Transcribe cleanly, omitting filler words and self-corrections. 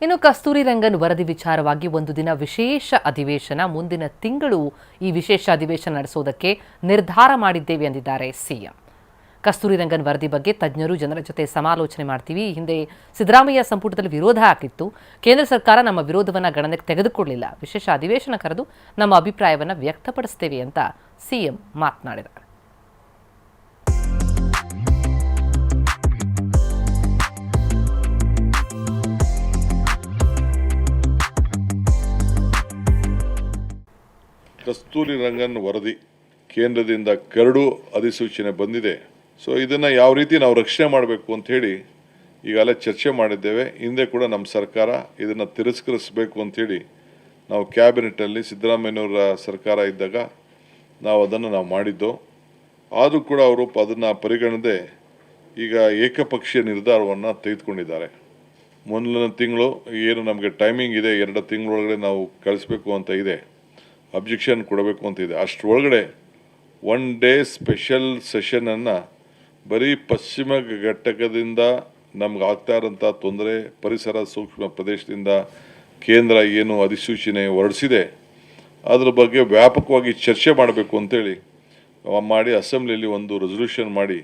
ಇನ್ನು ಕಸ್ತೂರಿ ರಂಗನ್ ವರದಿ ವಿಚಾರವಾಗಿ ಒಂದು ದಿನ ವಿಶೇಷ ಅಧಿವೇಶನ, ಮುಂದಿನ ತಿಂಗಳು ಈ ವಿಶೇಷ ಅಧಿವೇಶನ ನಡೆಸುವುದಕ್ಕೆ ನಿರ್ಧಾರ ಮಾಡಿದ್ದೇವೆ ಎಂದಿದ್ದಾರೆ ಸಿಎಂ. ಕಸ್ತೂರಿ ರಂಗನ್ ವರದಿ ಬಗ್ಗೆ ತಜ್ಞರು ಜನರ ಜೊತೆ ಸಮಾಲೋಚನೆ ಮಾಡ್ತೀವಿ. ಹಿಂದೆ ಸಿದ್ದರಾಮಯ್ಯ ಸಂಪುಟದಲ್ಲಿ ವಿರೋಧ ಆಗಿತ್ತು. ಕೇಂದ್ರ ಸರ್ಕಾರ ನಮ್ಮ ವಿರೋಧವನ್ನು ಗಣನೆಗೆ ತೆಗೆದುಕೊಳ್ಳಿಲ್ಲ. ವಿಶೇಷ ಅಧಿವೇಶನ ಕರೆದು ನಮ್ಮ ಅಭಿಪ್ರಾಯವನ್ನು ವ್ಯಕ್ತಪಡಿಸ್ತೇವೆ ಅಂತ ಸಿಎಂ ಮಾತನಾಡಿದ್ದಾರೆ. ಕಸ್ತೂರಿ ರಂಗನ್ ವರದಿ ಕೇಂದ್ರದಿಂದ ಕರಡು ಅಧಿಸೂಚನೆ ಬಂದಿದೆ. ಸೊ ಇದನ್ನು ಯಾವ ರೀತಿ ನಾವು ರಕ್ಷಣೆ ಮಾಡಬೇಕು ಅಂತ ಹೇಳಿ ಈಗಾಗಲೇ ಚರ್ಚೆ ಮಾಡಿದ್ದೇವೆ. ಹಿಂದೆ ಕೂಡ ನಮ್ಮ ಸರ್ಕಾರ ಇದನ್ನು ತಿರಸ್ಕರಿಸಬೇಕು ಅಂಥೇಳಿ ನಾವು ಕ್ಯಾಬಿನೆಟಲ್ಲಿ ಸಿದ್ದರಾಮಯ್ಯನವರ ಸರ್ಕಾರ ಇದ್ದಾಗ ನಾವು ಅದನ್ನು ಮಾಡಿದ್ದು. ಆದರೂ ಕೂಡ ಅವರು ಅದನ್ನು ಪರಿಗಣದೆ ಈಗ ಏಕಪಕ್ಷೀಯ ನಿರ್ಧಾರವನ್ನು ತೆಗೆದುಕೊಂಡಿದ್ದಾರೆ. ಮುಂದಿನ ತಿಂಗಳು ಏನು ನಮಗೆ ಟೈಮಿಂಗ್ ಇದೆ, 2 ತಿಂಗಳೊಳಗಡೆ ನಾವು ಕಳಿಸ್ಬೇಕು ಅಂತ ಇದೆ, ಅಬ್ಜೆಕ್ಷನ್ ಕೊಡಬೇಕು ಅಂತಿದೆ. ಅಷ್ಟರೊಳಗಡೆ 1 ಡೇ ಸ್ಪೆಷಲ್ ಸೆಷನನ್ನು ಬರೀ ಪಶ್ಚಿಮ ಘಟ್ಟಕದಿಂದ ನಮ್ಗೆ ಆಗ್ತಾ ಇರೋಂಥ ತೊಂದರೆ, ಪರಿಸರ ಸೂಕ್ಷ್ಮ ಪ್ರದೇಶದಿಂದ ಕೇಂದ್ರ ಏನು ಅಧಿಸೂಚನೆ ಹೊರಡಿಸಿದೆ ಅದ್ರ ಬಗ್ಗೆ ವ್ಯಾಪಕವಾಗಿ ಚರ್ಚೆ ಮಾಡಬೇಕು ಅಂತೇಳಿ ಮಾಡಿ ಅಸೆಂಬ್ಲಿಯಲ್ಲಿ ಒಂದು ರೆಸಲ್ಯೂಷನ್ ಮಾಡಿ